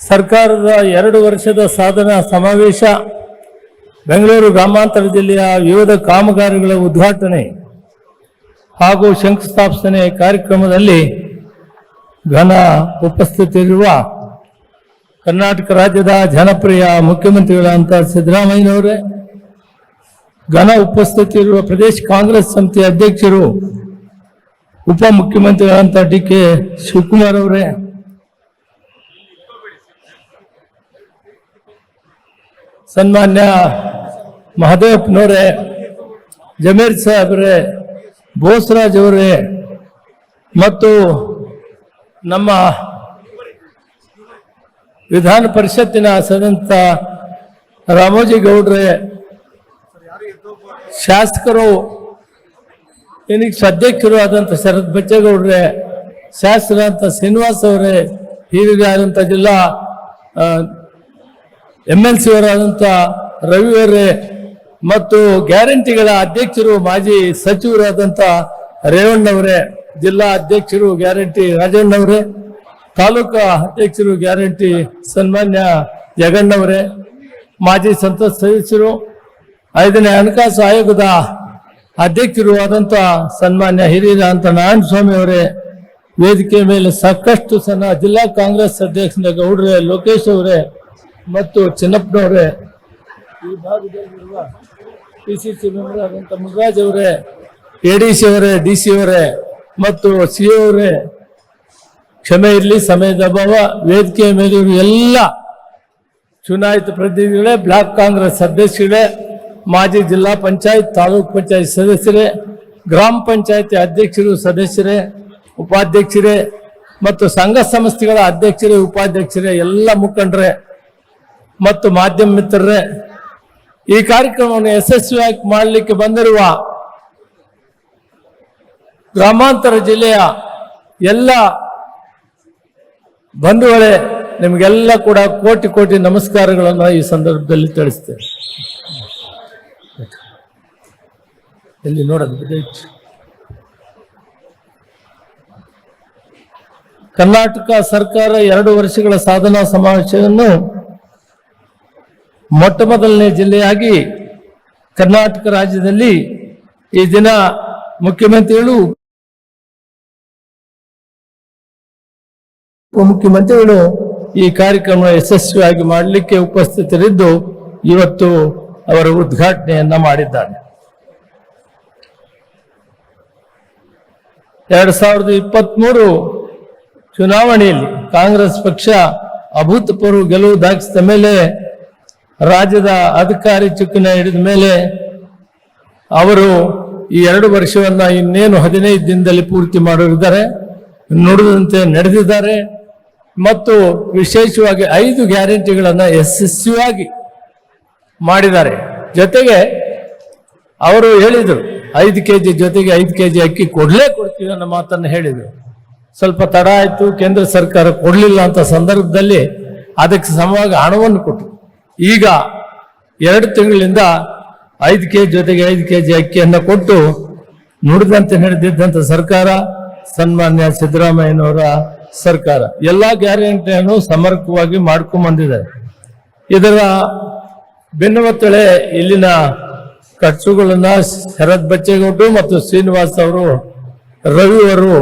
ಸರ್ಕಾರದ 2 ವರ್ಷದ ಸಾಧನಾ ಸಮಾವೇಶ, ಬೆಂಗಳೂರು ಗ್ರಾಮಾಂತರ ಜಿಲ್ಲೆಯ ವಿವಿಧ ಕಾಮಗಾರಿಗಳ ಉದ್ಘಾಟನೆ ಹಾಗೂ ಶಂಕುಸ್ಥಾಪನೆ ಕಾರ್ಯಕ್ರಮದಲ್ಲಿ ಘನ ಉಪಸ್ಥಿತರಿರುವ ಕರ್ನಾಟಕ ರಾಜ್ಯದ ಜನಪ್ರಿಯ ಮುಖ್ಯಮಂತ್ರಿಗಳಂತ ಸಿದ್ದರಾಮಯ್ಯನವರೇ, ಘನ ಉಪಸ್ಥಿತಿಯಿರುವ ಪ್ರದೇಶ ಕಾಂಗ್ರೆಸ್ ಸಮಿತಿ ಅಧ್ಯಕ್ಷರು ಉಪಮುಖ್ಯಮಂತ್ರಿಗಳಂತ ಡಿ.ಕೆ. ಶಿವಕುಮಾರ್ ಅವರೇ, ಸನ್ಮಾನ್ಯ ಮಹದೇವಪ್ಪನವರೇ, ಜಮೀರ್ ಸಾಹೇಬ್ರೆ, ಬೋಸರಾಜ್ ಅವರೇ ಮತ್ತು ನಮ್ಮ ವಿಧಾನ ಪರಿಷತ್ತಿನ ಸದಸ್ಯ ರಾಮೋಜಿ ಗೌಡ್ರೆ, ಶಾಸಕರು ಏನಕ್ಕೆ ಅಧ್ಯಕ್ಷರು ಆದಂಥ ಶರತ್ ಬಚ್ಚೇಗೌಡ್ರೆ, ಶಾಸಕರಾದಂಥ ಶ್ರೀನಿವಾಸ್ ಅವರೇ, ಹಿರಿಯರಾದಂಥ ಜಿಲ್ಲಾ MLC ಅವರಾದಂಥ ರವಿ ಅವರೇ ಮತ್ತು ಗ್ಯಾರಂಟಿಗಳ ಅಧ್ಯಕ್ಷರು ಮಾಜಿ ಸಚಿವರಾದಂಥ ರೇವಣ್ಣವರೇ, ಜಿಲ್ಲಾ ಅಧ್ಯಕ್ಷರು ಗ್ಯಾರಂಟಿ ರಾಜಣ್ಣವರೇ, ತಾಲೂಕಾ ಅಧ್ಯಕ್ಷರು ಗ್ಯಾರಂಟಿ ಸನ್ಮಾನ್ಯ ಜಗಣ್ಣವರೇ, ಮಾಜಿ ಸಂಸತ್ ಸದಸ್ಯರು, 5ನೇ ಹಣಕಾಸು ಆಯೋಗದ ಅಧ್ಯಕ್ಷರು ಆದಂಥ ಸನ್ಮಾನ್ಯ ಹಿರಿಯರಾದಂಥ ನಾರಾಯಣಸ್ವಾಮಿ ಅವರೇ, ವೇದಿಕೆ ಮೇಲೆ ಸಾಕಷ್ಟು ಜಿಲ್ಲಾ ಕಾಂಗ್ರೆಸ್ ಅಧ್ಯಕ್ಷ ಗೌಡ್ರೆ, ಲೋಕೇಶ್ ಅವರೇ ಮತ್ತು ಚಿನ್ನಪ್ಪನವರೇ, ಈ ಭಾಗದಲ್ಲಿರುವ PCC ಮೆಂಬರ್ ಆದಂಥ ಮುನ್ರಾಜ್ ಅವರೇ, ADC ಅವರೇ, DC ಅವರೇ ಮತ್ತು CO ಅವರೇ, ಕ್ಷಮೆ ಇರಲಿ ಸಮಯದ ಅಭಾವ. ವೇದಿಕೆಯ ಮೇಲೆ ಎಲ್ಲ ಚುನಾಯಿತ ಪ್ರತಿನಿಧಿಗಳೇ, ಬ್ಲಾಕ್ ಕಾಂಗ್ರೆಸ್ ಅಧ್ಯಕ್ಷರೇ, ಮಾಜಿ ಜಿಲ್ಲಾ ಪಂಚಾಯತ್, ತಾಲೂಕ್ ಪಂಚಾಯತ್ ಸದಸ್ಯರೇ, ಗ್ರಾಮ ಪಂಚಾಯತಿ ಅಧ್ಯಕ್ಷರು, ಸದಸ್ಯರೇ, ಉಪಾಧ್ಯಕ್ಷರೇ ಮತ್ತು ಸಂಘ ಸಂಸ್ಥೆಗಳ ಅಧ್ಯಕ್ಷರೇ, ಉಪಾಧ್ಯಕ್ಷರೇ, ಎಲ್ಲ ಮುಖಂಡರೇ ಮತ್ತು ಮಾಧ್ಯಮ ಮಿತ್ರರೇ, ಈ ಕಾರ್ಯಕ್ರಮವನ್ನು ಯಶಸ್ವಿಯಾಗಿ ಮಾಡಲಿಕ್ಕೆ ಬಂದಿರುವ ಗ್ರಾಮಾಂತರ ಜಿಲ್ಲೆಯ ಎಲ್ಲ ಬಂಧುಗಳೇ, ನಿಮಗೆಲ್ಲ ಕೂಡ ಕೋಟಿ ಕೋಟಿ ನಮಸ್ಕಾರಗಳನ್ನು ಈ ಸಂದರ್ಭದಲ್ಲಿ ತಿಳಿಸ್ತೇನೆ. ಎಲ್ಲಿ ನೋಡೋದು, ಕರ್ನಾಟಕ ಸರ್ಕಾರ 2 ವರ್ಷಗಳ ಸಾಧನಾ ಸಮಾವೇಶವನ್ನು ಮೊಟ್ಟ ಮೊದಲನೇ ಜಿಲ್ಲೆಯಾಗಿ ಕರ್ನಾಟಕ ರಾಜ್ಯದಲ್ಲಿ ಈ ದಿನ ಮುಖ್ಯಮಂತ್ರಿಗಳು, ಉಪಮುಖ್ಯಮಂತ್ರಿಗಳು ಈ ಕಾರ್ಯಕ್ರಮ ಯಶಸ್ವಿಯಾಗಿ ಮಾಡಲಿಕ್ಕೆ ಉಪಸ್ಥಿತರಿದ್ದು ಇವತ್ತು ಅವರ ಉದ್ಘಾಟನೆಯನ್ನ ಮಾಡಿದ್ದಾರೆ. 2023 ಚುನಾವಣೆಯಲ್ಲಿ ಕಾಂಗ್ರೆಸ್ ಪಕ್ಷ ಅಭೂತಪೂರ್ವ ಗೆಲುವು ದಾಖಲಿಸಿದ ಮೇಲೆ, ರಾಜ್ಯದ ಅಧಿಕಾರಿ ಚುಕ್ಕಾಣಿ ಹಿಡಿದ ಮೇಲೆ ಅವರು ಈ 2 ವರ್ಷವನ್ನ ಇನ್ನೇನು 15 ದಿನದಲ್ಲಿ ಪೂರ್ತಿ ಮಾಡಿದ್ದಾರೆ, ನುಡಿದಂತೆ ನಡೆದಿದ್ದಾರೆ ಮತ್ತು ವಿಶೇಷವಾಗಿ 5 ಗ್ಯಾರಂಟಿಗಳನ್ನು ಯಶಸ್ವಿಯಾಗಿ ಮಾಡಿದ್ದಾರೆ. ಜೊತೆಗೆ ಅವರು ಹೇಳಿದರು 5 ಕೆಜಿ ಜೊತೆಗೆ 5 ಕೆಜಿ ಅಕ್ಕಿ ಕೊಡ್ತೀವಿ ಅನ್ನೋ ಮಾತನ್ನು ಹೇಳಿದರು. ಸ್ವಲ್ಪ ತಡ ಆಯಿತು, ಕೇಂದ್ರ ಸರ್ಕಾರ ಕೊಡಲಿಲ್ಲ ಅಂತ ಸಂದರ್ಭದಲ್ಲಿ ಅದಕ್ಕೆ ಸಮವಾಗಿ ಹಣವನ್ನು ಕೊಟ್ಟರು. ಈಗ 2 ತಿಂಗಳಿಂದ 5 ಕೆಜಿ ಜೊತೆಗೆ 5 ಕೆಜಿ ಅಕ್ಕಿಯನ್ನು ಕೊಟ್ಟು ನುಡಿದಂತೆ ನಡೆದಿದ್ದಂಥ ಸರ್ಕಾರ ಸನ್ಮಾನ್ಯ ಸಿದ್ದರಾಮಯ್ಯನವರ ಸರ್ಕಾರ ಎಲ್ಲ ಗ್ಯಾರಂಟಿಯನ್ನು ಸಮರ್ಪಕವಾಗಿ ಮಾಡ್ಕೊಂಡು ಬಂದಿದ್ದಾರೆ. ಇದರ ಬೆನ್ನುವತ್ತಳೆ ಇಲ್ಲಿನ ಖರ್ಚುಗಳನ್ನ ಶರತ್ ಬಚ್ಚೇಗೌಡರು ಮತ್ತು ಶ್ರೀನಿವಾಸ್ ಅವರು, ರವಿ ಅವರು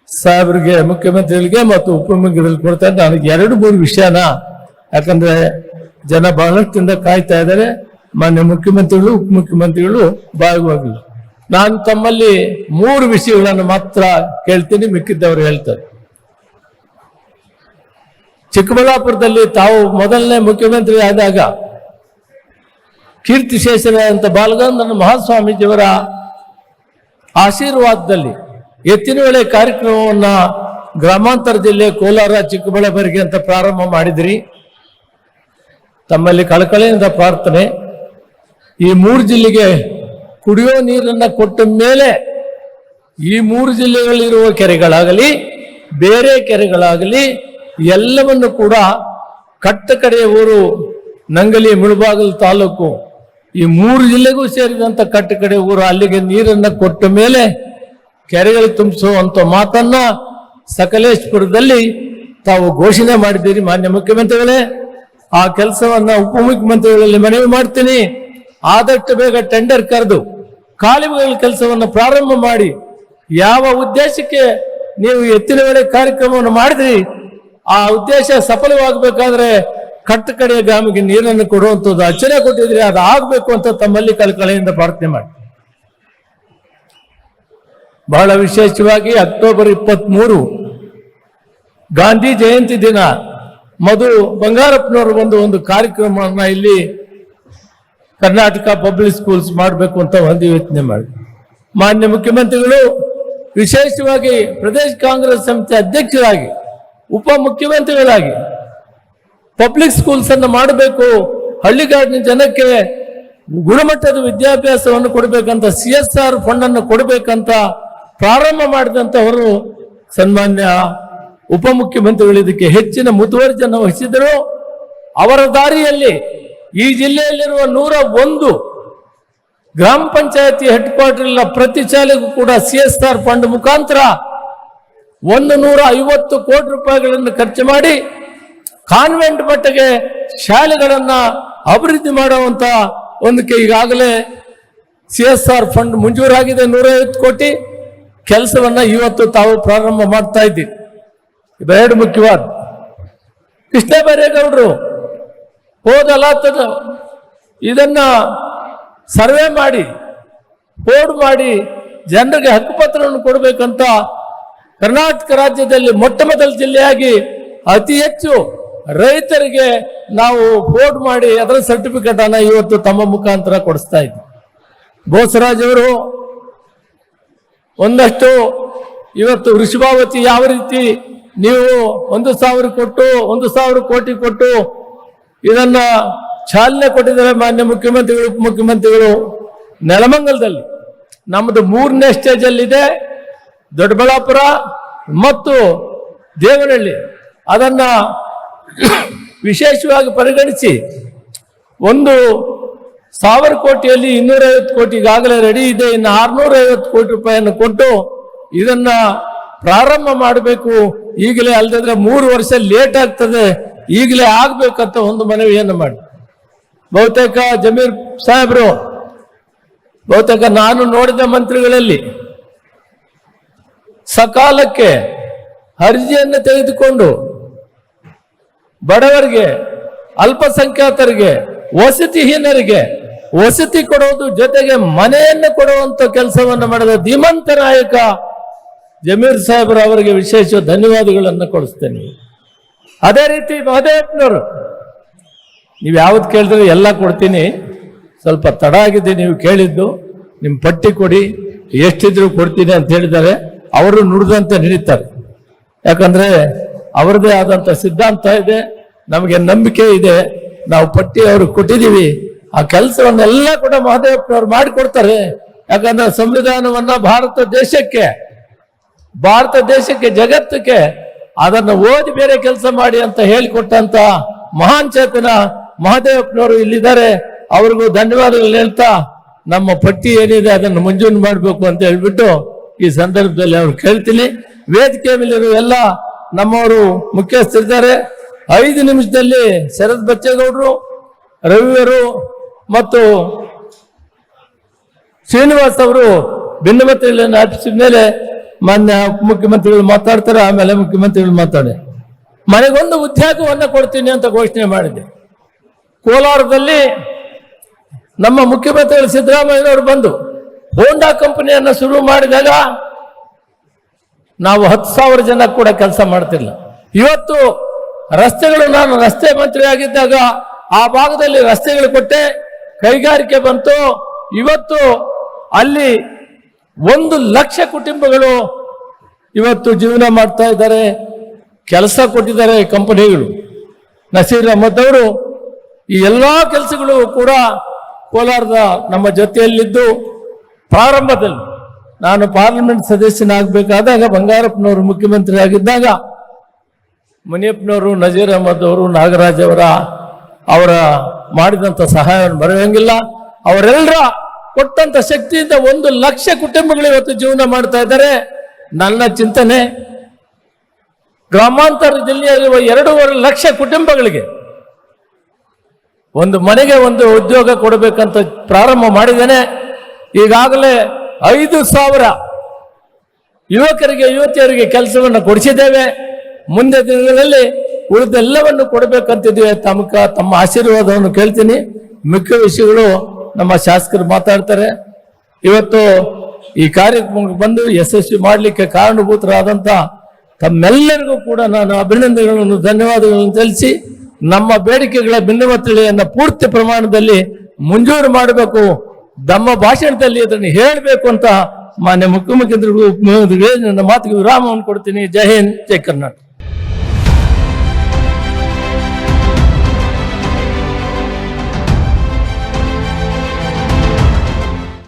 ಸಾಹೇಬರಿಗೆ, ಮುಖ್ಯಮಂತ್ರಿಗಳಿಗೆ ಮತ್ತು ಉಪಮುಖ್ಯಮಂತ್ರಿಗಳಿಗೆ ಕೊಡ್ತಾರೆ. ನನಗೆ 2-3 ವಿಷಯನ, ಯಾಕಂದ್ರೆ ಜನ ಬಹಳಷ್ಟಿಂದ ಕಾಯ್ತಾ ಇದ್ದಾರೆ, ಮಾನ್ಯ ಮುಖ್ಯಮಂತ್ರಿಗಳು ಉಪಮುಖ್ಯಮಂತ್ರಿಗಳು ಭಾಗವಾಗಿಲ್ಲ. ನಾನು ತಮ್ಮಲ್ಲಿ 3 ವಿಷಯಗಳನ್ನು ಮಾತ್ರ ಕೇಳ್ತೀನಿ, ಮಿಕ್ಕಿದ್ದವರು ಹೇಳ್ತಾರೆ. ಚಿಕ್ಕಬಳ್ಳಾಪುರದಲ್ಲಿ ತಾವು ಮೊದಲನೇ ಮುಖ್ಯಮಂತ್ರಿ ಆದಾಗ ಕೀರ್ತಿಶೇಷರಾದಂಥ ಬಾಲಗಂಗಾಧರ ಮಹಾಸ್ವಾಮೀಜಿಯವರ ಆಶೀರ್ವಾದದಲ್ಲಿ ಎತ್ತಿನ ಹೊಳೆ ಕಾರ್ಯಕ್ರಮವನ್ನ ಗ್ರಾಮಾಂತರ ಜಿಲ್ಲೆ ಕೋಲಾರ, ಚಿಕ್ಕಬಳ್ಳಾಪುರಿಗೆ ಅಂತ ಪ್ರಾರಂಭ ಮಾಡಿದ್ರಿ. ತಮ್ಮಲ್ಲಿ ಕಳಕಳಿಯಿಂದ ಪ್ರಾರ್ಥನೆ, ಈ 3 ಜಿಲ್ಲೆಗೆ ಕುಡಿಯೋ ನೀರನ್ನ ಕೊಟ್ಟ ಮೇಲೆ ಈ 3 ಜಿಲ್ಲೆಗಳಿರುವ ಕೆರೆಗಳಾಗಲಿ ಬೇರೆ ಕೆರೆಗಳಾಗಲಿ ಎಲ್ಲವನ್ನು ಕೂಡ ಕಟ್ಟ ಕಡೆಯ ಊರು ನಂಗಲಿ, ಮುಳಬಾಗಿಲು ತಾಲೂಕು, ಈ 3 ಜಿಲ್ಲೆಗೂ ಸೇರಿದಂತ ಕಟ್ಟ ಕಡೆ ಊರು, ಅಲ್ಲಿಗೆ ನೀರನ್ನ ಕೊಟ್ಟ ಮೇಲೆ ಕೆರೆಗಳು ತುಂಬಿಸುವಂತ ಮಾತನ್ನ ಸಕಲೇಶ್ಪುರದಲ್ಲಿ ತಾವು ಘೋಷಣೆ ಮಾಡಿದ್ದೀರಿ ಮಾನ್ಯ ಮುಖ್ಯಮಂತ್ರಿಗಳೇ. ಆ ಕೆಲಸವನ್ನ ಉಪಮುಖ್ಯಮಂತ್ರಿಗಳಲ್ಲಿ ಮನವಿ ಮಾಡ್ತೀನಿ. ಆದಷ್ಟು ಬೇಗ ಟೆಂಡರ್ ಕರೆದು ಕಾಲುವೆಗಳ ಕೆಲಸವನ್ನು ಪ್ರಾರಂಭ ಮಾಡಿ, ಯಾವ ಉದ್ದೇಶಕ್ಕೆ ನೀವು ಎತ್ತಿನ ಹೊಳೆ ಕಾರ್ಯಕ್ರಮವನ್ನು ಮಾಡಿದ್ರಿ ಆ ಉದ್ದೇಶ ಸಫಲವಾಗಬೇಕಾದ್ರೆ ಕಟ್ಟಕಡೆಯ ಗ್ರಾಮಕ್ಕೆ ನೀರನ್ನು ಕೊಡುವಂಥದ್ದು ಅಚ್ಚನೆ ಕೊಟ್ಟಿದ್ರಿ, ಅದು ಆಗಬೇಕು ಅಂತ ತಮ್ಮಲ್ಲಿ ಕಳಕಳಿಯಿಂದ ಪ್ರಾರ್ಥನೆ ಮಾಡಿ. ಬಹಳ ವಿಶೇಷವಾಗಿ ಅಕ್ಟೋಬರ್ 23 ಗಾಂಧಿ ಜಯಂತಿ ದಿನ ಮಧು ಬಂಗಾರಪ್ಪನವರು ಒಂದು ಕಾರ್ಯಕ್ರಮವನ್ನು ಇಲ್ಲಿ ಕರ್ನಾಟಕ ಪಬ್ಲಿಕ್ ಸ್ಕೂಲ್ಸ್ ಮಾಡಬೇಕು ಅಂತ ಒಂದು ಯೋಚನೆ ಮಾಡಿ ಮಾನ್ಯ ಮುಖ್ಯಮಂತ್ರಿಗಳು ವಿಶೇಷವಾಗಿ ಪ್ರದೇಶ ಕಾಂಗ್ರೆಸ್ ಸಮಿತಿ ಅಧ್ಯಕ್ಷರಾಗಿ ಉಪಮುಖ್ಯಮಂತ್ರಿಗಳಾಗಿ ಪಬ್ಲಿಕ್ ಸ್ಕೂಲ್ಸ್ ಅನ್ನು ಮಾಡಬೇಕು, ಹಳ್ಳಿಗಾಡಿನ ಜನಕ್ಕೆ ಗುಣಮಟ್ಟದ ವಿದ್ಯಾಭ್ಯಾಸವನ್ನು ಕೊಡಬೇಕಂತ CSR ಫಂಡ್ ಅನ್ನು ಕೊಡಬೇಕಂತ ಪ್ರಾರಂಭ ಮಾಡಿದಂತವರು ಸನ್ಮಾನ್ಯ ಉಪಮುಖ್ಯಮಂತ್ರಿಗಳು ಇದಕ್ಕೆ ಹೆಚ್ಚಿನ ಮುತುವರ್ಜಿಯನ್ನು ವಹಿಸಿದರು. ಅವರ ದಾರಿಯಲ್ಲಿ ಈ ಜಿಲ್ಲೆಯಲ್ಲಿರುವ 101 ಗ್ರಾಮ ಪಂಚಾಯತಿ ಹೆಡ್ ಕ್ವಾರ್ಟರ್ ಪ್ರತಿ ಶಾಲೆಗೂ ಕೂಡ CSR ಫಂಡ್ ಮುಖಾಂತರ 150 ಕೋಟಿ ರೂಪಾಯಿಗಳನ್ನು ಖರ್ಚು ಮಾಡಿ ಕಾನ್ವೆಂಟ್ ಮಟ್ಟಿಗೆ ಶಾಲೆಗಳನ್ನ ಅಭಿವೃದ್ಧಿ ಮಾಡುವಂತ ಒಂದಕ್ಕೆ ಈಗಾಗಲೇ CSR ಫಂಡ್ ಮಂಜೂರಾಗಿದೆ 150 ಕೋಟಿ. ಕೆಲಸವನ್ನ ಇವತ್ತು ತಾವು ಪ್ರಾರಂಭ ಮಾಡ್ತಾ ಇದ್ದೀರಿ. ಇವೆರಡು ಮುಖ್ಯವಾದ. ಕೃಷ್ಣ ಬೈರೇಗೌಡರು ಹೋದಲ್ಲ ಇದನ್ನ ಸರ್ವೆ ಮಾಡಿ ಬೋರ್ಡ್ ಮಾಡಿ ಜನರಿಗೆ ಹಕ್ಕುಪತ್ರವನ್ನು ಕೊಡಬೇಕಂತ ಕರ್ನಾಟಕ ರಾಜ್ಯದಲ್ಲಿ ಮೊಟ್ಟ ಮೊದಲ ಜಿಲ್ಲೆಯಾಗಿ ಅತಿ ಹೆಚ್ಚು ರೈತರಿಗೆ ನಾವು ಬೋರ್ಡ್ ಮಾಡಿ ಅದರ ಸರ್ಟಿಫಿಕೇಟ್ ಅನ್ನ ಇವತ್ತು ತಮ್ಮ ಮುಖಾಂತರ ಕೊಡಿಸ್ತಾ ಇದ್ದೀವಿ. ಬೋಸರಾಜ್ ಅವರು ಒಂದಷ್ಟು ಇವತ್ತು ವೃಷಭಾವತಿ ಯಾವ ರೀತಿ ನೀವು 1,000 ಕೊಟ್ಟು 1,000 ಕೋಟಿ ಕೊಟ್ಟು ಇದನ್ನ ಚಾಲನೆ ಕೊಟ್ಟಿದ್ದಾರೆ ಮಾನ್ಯ ಮುಖ್ಯಮಂತ್ರಿಗಳು ಉಪಮುಖ್ಯಮಂತ್ರಿಗಳು. ನೆಲಮಂಗಲದಲ್ಲಿ ನಮ್ಮದು 3ನೇ ಸ್ಟೇಜ್ ಅಲ್ಲಿದೆ, ದೊಡ್ಡಬಳ್ಳಾಪುರ ಮತ್ತು ದೇವನಹಳ್ಳಿ. ಅದನ್ನ ವಿಶೇಷವಾಗಿ ಪರಿಗಣಿಸಿ 1,000 ಕೋಟಿಯಲ್ಲಿ 250 ಕೋಟಿ ಈಗಾಗಲೇ ರೆಡಿ ಇದೆ. ಇನ್ನು 650 ಕೋಟಿ ರೂಪಾಯಿಯನ್ನು ಕೊಟ್ಟು ಇದನ್ನ ಪ್ರಾರಂಭ ಮಾಡಬೇಕು. ಈಗಲೇ ಅಲ್ಲದಿದ್ರೆ 3 ವರ್ಷ ಲೇಟ್ ಆಗ್ತದೆ, ಈಗಲೇ ಆಗ್ಬೇಕಂತ ಒಂದು ಮನವಿಯನ್ನು ಮಾಡಿ ಬಹುತೇಕ ಜಮೀರ್ ಸಾಹೇಬರು ಬಹುತೇಕ ನಾನು ನೋಡಿದ ಮಂತ್ರಿಗಳಲ್ಲಿ ಸಕಾಲಕ್ಕೆ ಅರ್ಜಿಯನ್ನು ತೆಗೆದುಕೊಂಡು ಬಡವರಿಗೆ, ಅಲ್ಪಸಂಖ್ಯಾತರಿಗೆ, ವಸತಿಹೀನರಿಗೆ ವಸತಿ ಕೊಡುವುದು ಜೊತೆಗೆ ಮನೆಯನ್ನು ಕೊಡುವಂತ ಕೆಲಸವನ್ನು ಮಾಡಿದ ಧೀಮಂತ ನಾಯಕ ಜಮೀರ್ ಸಾಹೇಬರು ಅವರಿಗೆ ವಿಶೇಷ ಧನ್ಯವಾದಗಳನ್ನು ಕೊಡಿಸ್ತೇನೆ. ಅದೇ ರೀತಿ ಮಹದೇವಪ್ಪನವರು, ನೀವು ಯಾವ್ದು ಕೇಳಿದ್ರೆ ಎಲ್ಲ ಕೊಡ್ತೀನಿ, ಸ್ವಲ್ಪ ತಡ ಆಗಿದೆ ನೀವು ಕೇಳಿದ್ದು, ನಿಮ್ಮ ಪಟ್ಟಿ ಕೊಡಿ ಎಷ್ಟಿದ್ರು ಕೊಡ್ತೀನಿ ಅಂತ ಹೇಳಿದ್ದಾರೆ. ಅವರು ನುಡಿದಂತೆ ನಡೀತಾರೆ, ಯಾಕಂದ್ರೆ ಅವರದೇ ಆದಂತ ಸಿದ್ಧಾಂತ ಇದೆ, ನಮಗೆ ನಂಬಿಕೆ ಇದೆ. ನಾವು ಪಟ್ಟಿ ಅವ್ರಿಗೆ ಕೊಟ್ಟಿದ್ದೀವಿ, ಆ ಕೆಲಸವನ್ನೆಲ್ಲ ಕೂಡ ಮಹದೇವಪ್ಪನವರು ಮಾಡಿಕೊಡ್ತಾರೆ. ಯಾಕಂದ್ರೆ ಸಂವಿಧಾನವನ್ನ ಭಾರತ ದೇಶಕ್ಕೆ ಜಗತ್ತಕ್ಕೆ ಅದನ್ನು ಓದಿ ಬೇರೆ ಕೆಲಸ ಮಾಡಿ ಅಂತ ಹೇಳಿಕೊಟ್ಟಂತ ಮಹಾನ್ ಚೇತನ ಮಹದೇವಪ್ಪನವರು ಇಲ್ಲಿದ್ದಾರೆ. ಅವ್ರಿಗೂ ಧನ್ಯವಾದಗಳು ಹೇಳ್ತಾ ನಮ್ಮ ಪಟ್ಟಿ ಏನಿದೆ ಅದನ್ನು ಮಂಜೂರು ಮಾಡಬೇಕು ಅಂತ ಹೇಳ್ಬಿಟ್ಟು ಈ ಸಂದರ್ಭದಲ್ಲಿ ಅವ್ರು ಕೇಳ್ತೀನಿ. ವೇದಿಕೆ ಮೇಲಿರುವ ಎಲ್ಲ ನಮ್ಮವರು ಮುಖ್ಯಸ್ಥರಿದ್ದಾರೆ. 5 ನಿಮಿಷದಲ್ಲಿ ಶರತ್ ಬಚ್ಚೇಗೌಡರು, ರವಿಯವರು ಮತ್ತು ಶ್ರೀನಿವಾಸ್ ಅವರು ಭಿನ್ನಮತಗಳನ್ನು ಅರ್ಪಿಸಿದ ಮೇಲೆ ಮಾನ್ಯ ಮುಖ್ಯಮಂತ್ರಿಗಳು ಮಾತಾಡ್ತಾರೆ, ಆಮೇಲೆ ಮುಖ್ಯಮಂತ್ರಿಗಳು ಮಾತಾಡಿ ಮನೆಗೊಂದು ಉದ್ಯೋಗವನ್ನು ಕೊಡ್ತೀನಿ ಅಂತ ಘೋಷಣೆ ಮಾಡಿದೆ. ಕೋಲಾರದಲ್ಲಿ ನಮ್ಮ ಮುಖ್ಯಮಂತ್ರಿಗಳು ಸಿದ್ದರಾಮಯ್ಯನವರು ಬಂದು ಹೋಂಡಾ ಕಂಪನಿಯನ್ನು ಶುರು ಮಾಡಿದಾಗ ನಾವು 10,000 ಜನ ಕೂಡ ಕೆಲಸ ಮಾಡ್ತಿಲ್ಲ. ಇವತ್ತು ರಸ್ತೆಗಳು, ನಾನು ರಸ್ತೆ ಮಂತ್ರಿ ಆಗಿದ್ದಾಗ ಆ ಭಾಗದಲ್ಲಿ ರಸ್ತೆಗಳು ಕೊಟ್ಟೆ, ಕೈಗಾರಿಕೆ ಬಂತು. ಇವತ್ತು ಅಲ್ಲಿ 1 ಲಕ್ಷ ಕುಟುಂಬಗಳು ಇವತ್ತು ಜೀವನ ಮಾಡ್ತಾ ಇದ್ದಾರೆ, ಕೆಲಸ ಕೊಟ್ಟಿದ್ದಾರೆ ಕಂಪನಿಗಳು. ನಸೀರ್ ಅಹಮದ್ ಅವರು ಈ ಎಲ್ಲಾ ಕೆಲಸಗಳು ಕೂಡ ಕೋಲಾರದ ನಮ್ಮ ಜೊತೆಯಲ್ಲಿದ್ದು, ಪ್ರಾರಂಭದಲ್ಲಿ ನಾನು ಪಾರ್ಲಿಮೆಂಟ್ ಸದಸ್ಯನಾಗಬೇಕಾದಾಗ ಬಂಗಾರಪ್ಪನವರು ಮುಖ್ಯಮಂತ್ರಿ ಆಗಿದ್ದಾಗ ಮುನಿಯಪ್ಪನವರು, ನಜೀರ್ ಅಹಮದ್ ಅವರು, ನಾಗರಾಜ್ ಅವರ ಮಾಡಿದಂಥ ಸಹಾಯವನ್ನು ಮರೆಯಂಗಿಲ್ಲ. ಅವರೆಲ್ಲರ ಕೊಟ್ಟಂತ ಶಕ್ತಿಯಿಂದ 1 ಲಕ್ಷ ಕುಟುಂಬಗಳು ಇವತ್ತು ಜೀವನ ಮಾಡ್ತಾ ಇದ್ದಾರೆ. ನನ್ನ ಚಿಂತನೆ ಗ್ರಾಮಾಂತರ ಜಿಲ್ಲೆಯಲ್ಲಿರುವ 2.5 ಲಕ್ಷ ಕುಟುಂಬಗಳಿಗೆ ಒಂದು ಮನೆಗೆ ಒಂದು ಉದ್ಯೋಗ ಕೊಡಬೇಕಂತ ಪ್ರಾರಂಭ ಮಾಡಿದ್ದೇನೆ. ಈಗಾಗಲೇ 5,000 ಯುವಕರಿಗೆ ಯುವತಿಯರಿಗೆ ಕೆಲಸವನ್ನು ಕೊಡಿಸಿದ್ದೇವೆ. ಮುಂದೆ ದಿನಗಳಲ್ಲಿ ಉಳಿದೆಲ್ಲವನ್ನು ಕೊಡಬೇಕಂತಿದ್ದೇವೆ. ತಮ್ಮ ಆಶೀರ್ವಾದವನ್ನು ಕೇಳ್ತೀನಿ. ಮುಖ್ಯ ವಿಷಯಗಳು ನಮ್ಮ ಶಾಸಕರು ಮಾತಾಡ್ತಾರೆ. ಇವತ್ತು ಈ ಕಾರ್ಯಕ್ರಮಕ್ಕೆ ಬಂದು ಯಶಸ್ವಿ ಮಾಡಲಿಕ್ಕೆ ಕಾರಣಭೂತರಾದಂಥ ತಮ್ಮೆಲ್ಲರಿಗೂ ಕೂಡ ನಾನು ಅಭಿನಂದನೆಗಳನ್ನು ಧನ್ಯವಾದಗಳನ್ನು ತಿಳಿಸಿ ನಮ್ಮ ಬೇಡಿಕೆಗಳ ಭಿನ್ನಮತಳಿಯನ್ನು ಪೂರ್ತಿ ಪ್ರಮಾಣದಲ್ಲಿ ಮಂಜೂರು ಮಾಡಬೇಕು, ನಮ್ಮ ಭಾಷಣದಲ್ಲಿ ಅದನ್ನು ಹೇಳಬೇಕು ಅಂತ ಮಾನ್ಯ ಮುಖ್ಯಮಂತ್ರಿಗಳು ನನ್ನ ಮಾತಿಗೆ ವಿರಾಮವನ್ನು ಕೊಡ್ತೀನಿ. ಜೈ ಹಿಂದ್, ಜೈ ಕರ್ನಾಟಕ.